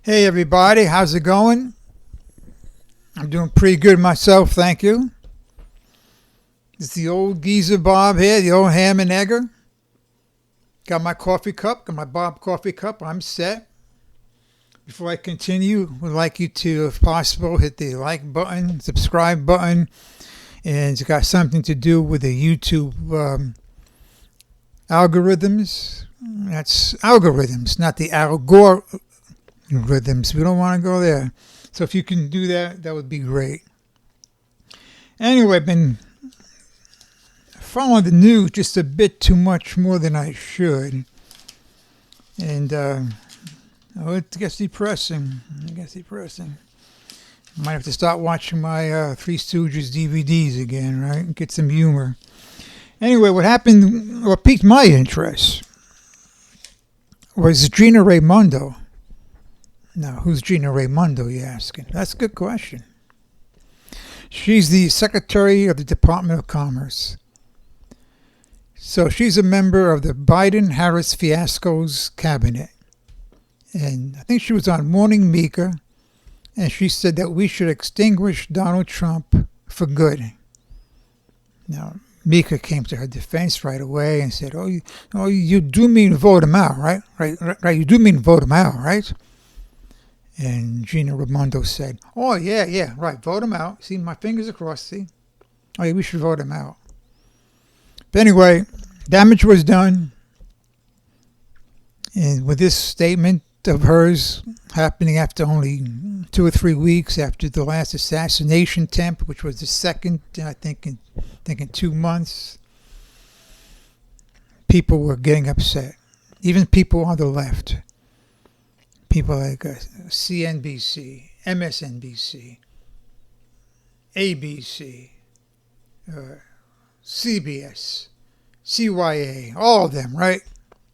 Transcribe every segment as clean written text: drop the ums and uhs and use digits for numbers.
Hey everybody, how's it going? I'm doing pretty good myself, thank you. It's the old geezer Bob here, the old ham and egger. Got my coffee cup, got my Bob coffee cup. I'm set. Before I continue, would like you to, if possible, hit the like button, subscribe button, and it's got something to do with the YouTube algorithms. That's algorithms, not the algorithms. We don't want to go there. So if you can do that, that would be great. Anyway, I've been following the news just a bit too much more than I should. And it gets depressing. Might have to start watching my Three Stooges DVDs again, right? Get some humor. Anyway, what piqued my interest was Gina Raimondo. Now, who's Gina Raimondo, you're asking? That's a good question. She's the Secretary of the Department of Commerce. So she's a member of the Biden-Harris fiasco's cabinet. And I think she was on Morning Mika, and she said that we should extinguish Donald Trump for good. Now, Mika came to her defense right away and said, you do mean vote him out, right? Right, you do mean vote him out, right? And Gina Raimondo said, oh, yeah, right, vote him out. See, my fingers across, see? Oh, yeah, we should vote him out. But anyway, damage was done. And with this statement of hers happening after only 2 or 3 weeks after the last assassination attempt, which was the second, I think in 2 months, people were getting upset. Even people on the left. People like CNBC, MSNBC, ABC, CBS, CYA, all of them, right?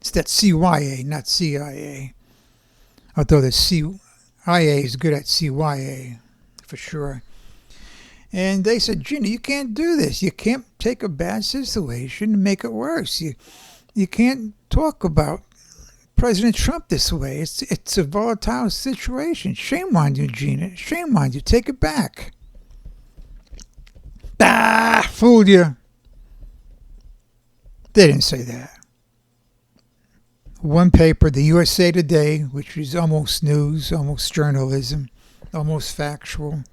It's that CYA, not CIA. Although the CIA is good at CYA, for sure. And they said, Gina, you can't do this. You can't take a bad situation and make it worse. You can't talk about President Trump this way. It's a volatile situation. Shame on you, Gina. Shame on you. Take it back. Fooled you. They didn't say that. One paper, the USA Today, which is almost news, almost journalism, almost factual,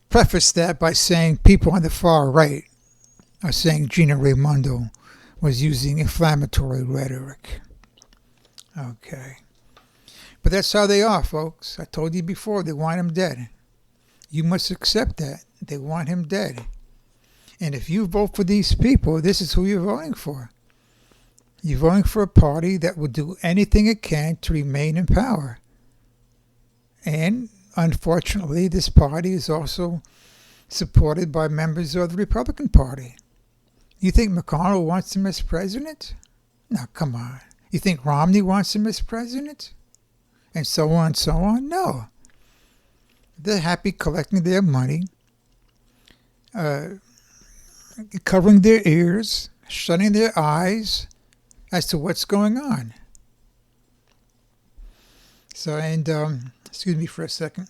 prefaced that by saying people on the far right are saying Gina Raimondo was using inflammatory rhetoric. Okay. But that's how they are, folks. I told you before, they want him dead. You must accept that. They want him dead. And if you vote for these people, this is who you're voting for. You're voting for a party that will do anything it can to remain in power. And, unfortunately, this party is also supported by members of the Republican Party. You think McConnell wants him as president? No, come on. You think Romney wants him as president? And so on and so on? No. They're happy collecting their money, covering their ears, shutting their eyes as to what's going on. So, and, excuse me for a second.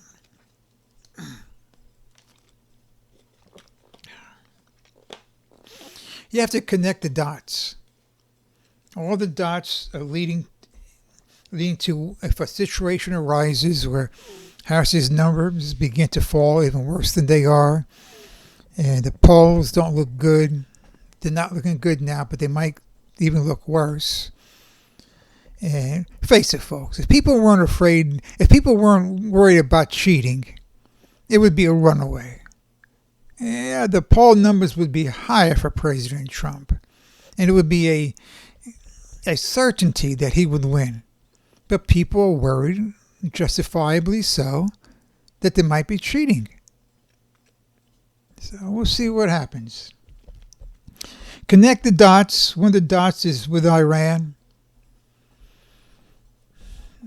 You have to connect the dots. All the dots are leading to, if a situation arises where Harris's numbers begin to fall even worse than they are, and the polls don't look good. They're not looking good now, but they might even look worse. And face it, folks, if people weren't worried about cheating, it would be a runaway. Yeah, the poll numbers would be higher for President Trump, and it would be a certainty that he would win. But people are worried, justifiably so, that there might be cheating. So we'll see what happens. Connect the dots. One of the dots is with Iran.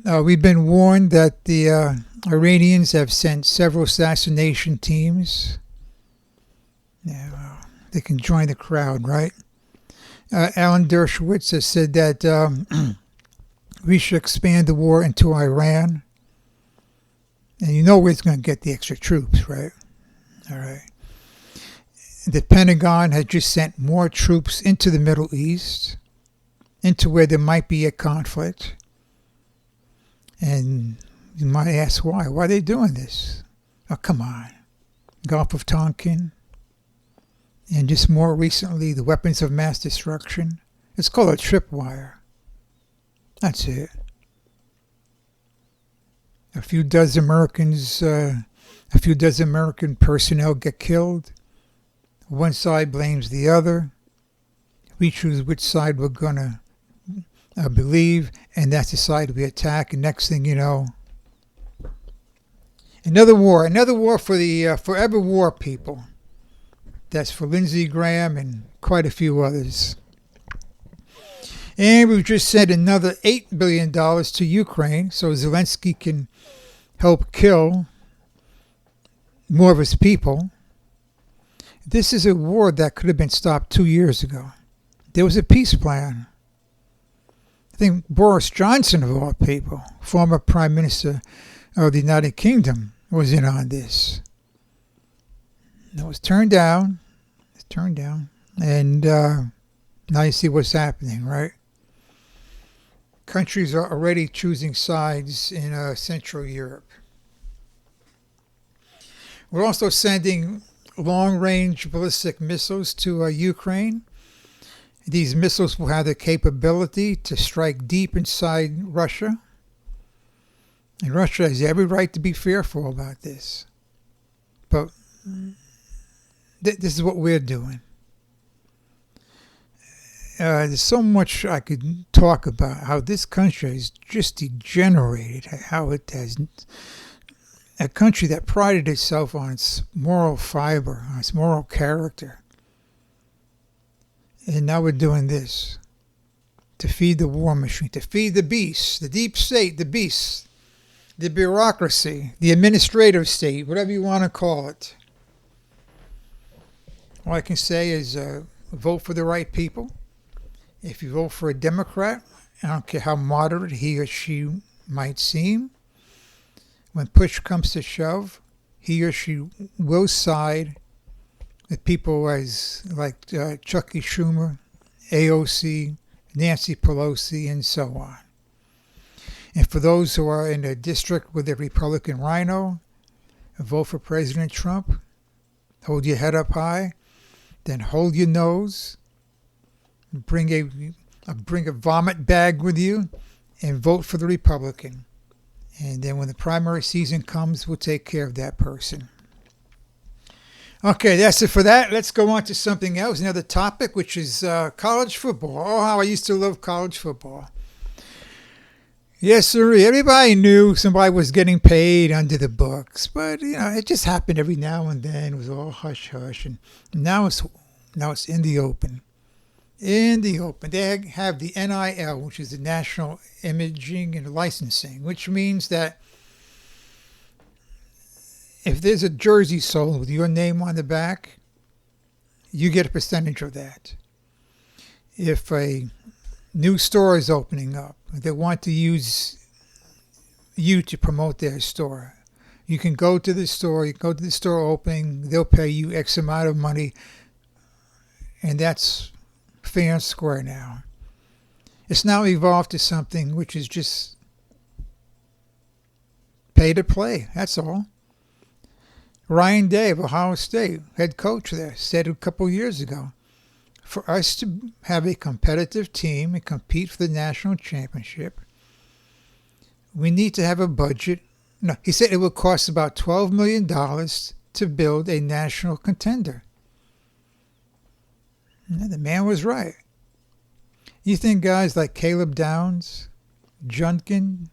We've been warned that the Iranians have sent several assassination teams. Yeah, well, they can join the crowd, right? Alan Dershowitz has said that We should expand the war into Iran. And you know where it's going to get the extra troops, right? All right. The Pentagon has just sent more troops into the Middle East, into where there might be a conflict. And you might ask why. Why are they doing this? Oh, come on. Gulf of Tonkin. And just more recently, the weapons of mass destruction. It's called a tripwire. That's it. A few dozen American personnel get killed. One side blames the other. We choose which side we're going to believe, and that's the side we attack. And next thing you know, another war for the forever war people. That's for Lindsey Graham and quite a few others. And we've just sent another $8 billion to Ukraine so Zelensky can help kill more of his people. This is a war that could have been stopped 2 years ago. There was a peace plan. I think Boris Johnson, of all people, former Prime Minister of the United Kingdom, was in on this. It was turned down. And now you see what's happening, right? Countries are already choosing sides in Central Europe. We're also sending long-range ballistic missiles to Ukraine. These missiles will have the capability to strike deep inside Russia. And Russia has every right to be fearful about this. But this is what we're doing. There's so much I could talk about how this country has just degenerated, how it has a country that prided itself on its moral fiber, on its moral character. And now we're doing this to feed the war machine, to feed the beast, the deep state, the beast, the bureaucracy, the administrative state, whatever you want to call it. All I can say is vote for the right people. If you vote for a Democrat, I don't care how moderate he or she might seem, when push comes to shove, he or she will side with people as like Chucky Schumer, AOC, Nancy Pelosi, and so on. And for those who are in a district with a Republican rhino, vote for President Trump. Hold your head up high, then hold your nose. Bring a vomit bag with you and vote for the Republican. And then when the primary season comes, we'll take care of that person. Okay, that's it for that. Let's go on to something else, another topic, which is college football. Oh, how I used to love college football. Yes, sir. Everybody knew somebody was getting paid under the books, but it just happened every now and then. It was all hush hush, and now it's in the open. In the open, they have the NIL, which is the National Imaging and Licensing, which means that if there's a jersey sold with your name on the back, you get a percentage of that. If a new store is opening up, they want to use you to promote their store, you can go to the store, opening, they'll pay you X amount of money, and that's fair and square now. It's now evolved to something which is just pay to play, that's all. Ryan Day of Ohio State, head coach there, said a couple years ago, for us to have a competitive team and compete for the national championship, we need to have a budget. No, he said it would cost about $12 million to build a national contender. And the man was right. You think guys like Caleb Downs, Junkin,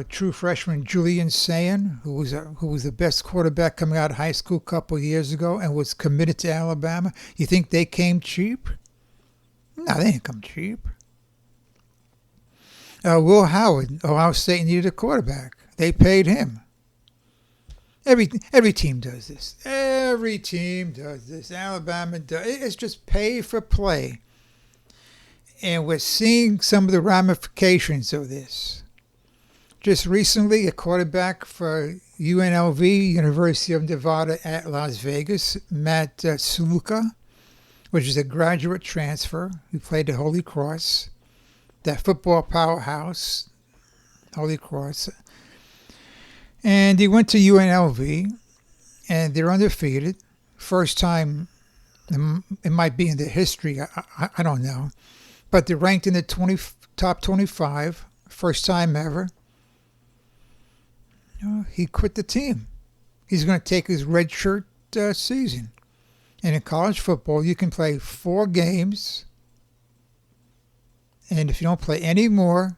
true freshman Julian Sayin, who was the best quarterback coming out of high school a couple of years ago and was committed to Alabama, you think they came cheap? No, they didn't come cheap. Will Howard, Ohio State needed a quarterback. They paid him. Every team does this. Every team does this. Alabama does. It's just pay for play. And we're seeing some of the ramifications of this. Just recently, a quarterback for UNLV, University of Nevada at Las Vegas, Matt Suluka, which is a graduate transfer who played at Holy Cross, that football powerhouse, Holy Cross. And he went to UNLV, and they're undefeated. First time, it might be in the history, I don't know. But they're ranked in the top 25, first time ever. He quit the team. He's going to take his redshirt season. And in college football, you can play 4 games. And if you don't play any more,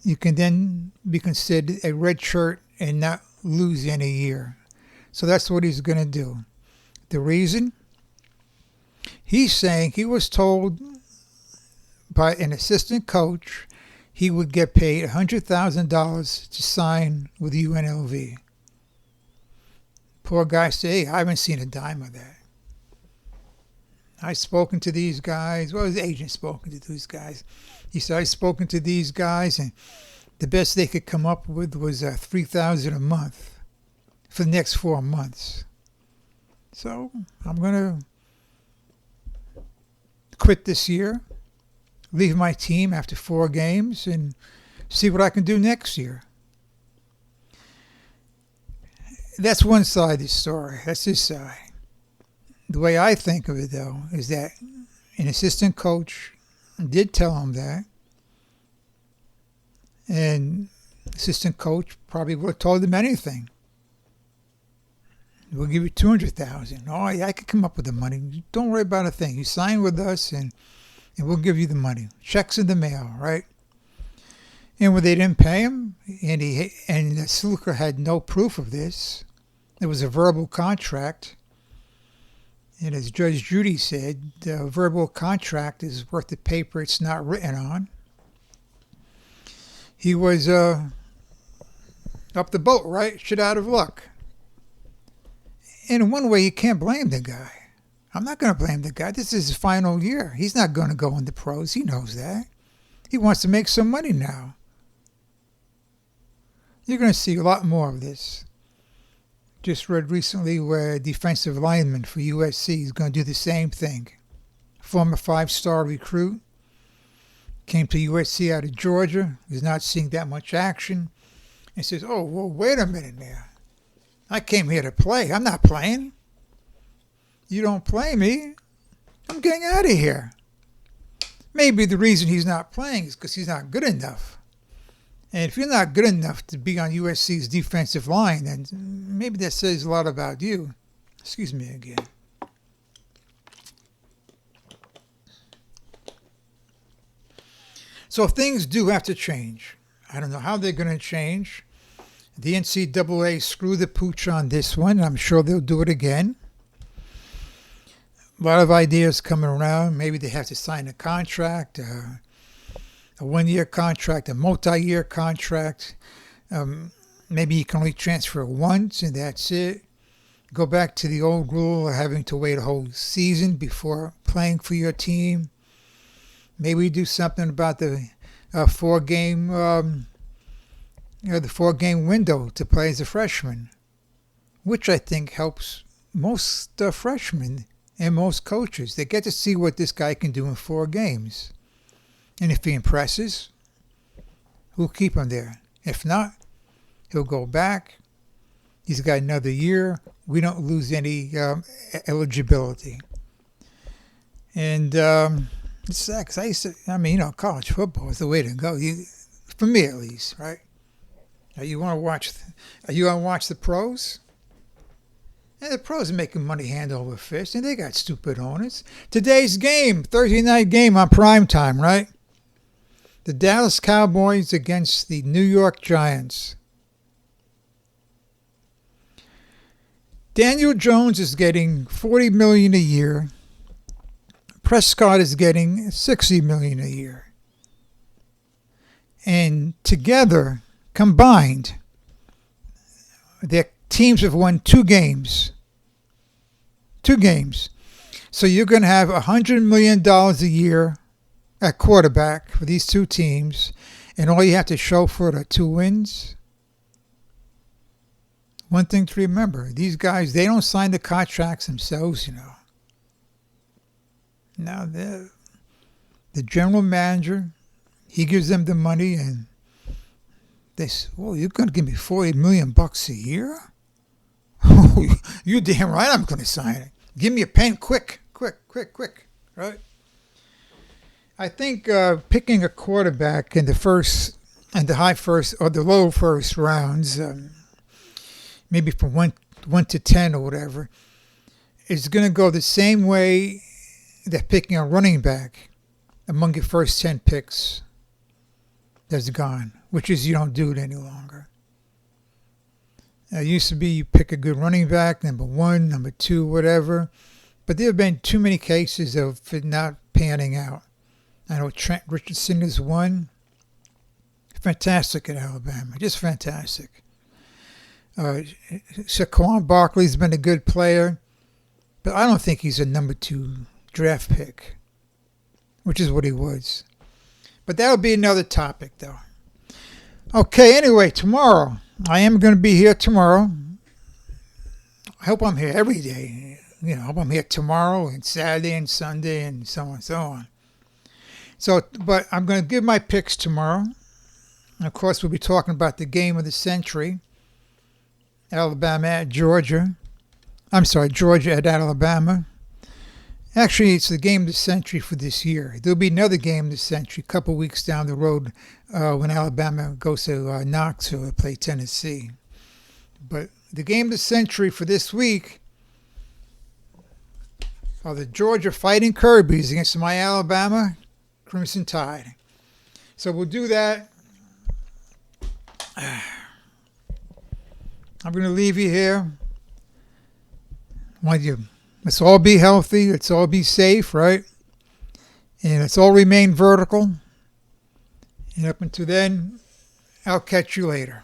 you can then be considered a redshirt and not lose any year. So that's what he's going to do. The reason? He's saying he was told by an assistant coach he would get paid $100,000 to sign with UNLV. Poor guy said, hey, I haven't seen a dime of that. I've spoken to these guys. Well, his agent spoken to these guys. He said, I've spoken to these guys, and the best they could come up with was $3,000 a month for the next 4 months. So I'm going to quit this year, leave my team after 4 games, and see what I can do next year. That's one side of the story. That's his side. The way I think of it, though, is that an assistant coach did tell him that, and assistant coach probably would have told him anything. We'll give you $200,000. Oh, yeah, I could come up with the money. Don't worry about a thing. You sign with us, and we'll give you the money. Checks in the mail, right? And when they didn't pay him, and Sluker had no proof of this, it was a verbal contract. And as Judge Judy said, the verbal contract is worth the paper it's not written on. He was up the boat, right? Shit out of luck. And in one way, you can't blame the guy. I'm not going to blame the guy. This is his final year. He's not going to go in the pros. He knows that. He wants to make some money now. You're going to see a lot more of this. Just read recently where a defensive lineman for USC is going to do the same thing. Former 5-star recruit. Came to USC out of Georgia. Is not seeing that much action. And says, oh, well, wait a minute now. I came here to play. I'm not playing. You don't play me. I'm getting out of here. Maybe the reason he's not playing is because he's not good enough. And if you're not good enough to be on USC's defensive line, then maybe that says a lot about you. Excuse me again. So things do have to change. I don't know how they're going to change. The NCAA screwed the pooch on this one. I'm sure they'll do it again. A lot of ideas coming around. Maybe they have to sign a contract, a 1-year contract, a multi-year contract. Maybe you can only transfer once and that's it. Go back to the old rule of having to wait a whole season before playing for your team. Maybe do something about the 4-game the 4-game window to play as a freshman, which I think helps most freshmen and most coaches. They get to see what this guy can do in 4 games. And if he impresses, we'll keep him there. If not, he'll go back. He's got another year. We don't lose any eligibility. And it's sad because I used to, college football is the way to go. For me at least, right? Are you going to watch the pros? And the pros are making money hand over fist, and they got stupid owners. Today's game, Thursday night game on primetime, right? The Dallas Cowboys against the New York Giants. Daniel Jones is getting $40 million a year. Prescott is getting $60 million a year. And together, combined, their teams have won 2 games. 2 games. So you're going to have $100 million a year at quarterback for these two teams, and all you have to show for it are 2 wins. One thing to remember, these guys, they don't sign the contracts themselves, you know. Now, the general manager, he gives them the money, and they say, well, you're going to give me $40 million a year? Oh, you're damn right I'm going to sign it. Give me a pen quick, right? I think picking a quarterback in the first, and the high first, or the low first rounds, maybe from 1 to 10 or whatever, is going to go the same way that picking a running back among your first 10 picks has gone, which is you don't do it any longer. It used to be you pick a good running back, number 1, number 2, whatever, but there have been too many cases of it not panning out. I know Trent Richardson is one. Fantastic at Alabama, just fantastic. Saquon Barkley's been a good player, but I don't think he's a number 2 draft pick, which is what he was. But that'll be another topic, though. Okay, anyway, tomorrow. I am going to be here tomorrow. I hope I'm here every day. You know, I hope I'm here tomorrow and Saturday and Sunday and so on and so on. So, but I'm going to give my picks tomorrow. And of course, we'll be talking about the game of the century. Alabama at Georgia. I'm sorry, Georgia at Alabama. Actually, it's the game of the century for this year. There'll be another game of the century a couple weeks down the road when Alabama goes to Knoxville to play Tennessee. But the game of the century for this week are the Georgia Fighting Kirbys against my Alabama Crimson Tide. So we'll do that. I'm going to leave you here. Let's all be healthy. Let's all be safe, right? And let's all remain vertical. And up until then, I'll catch you later.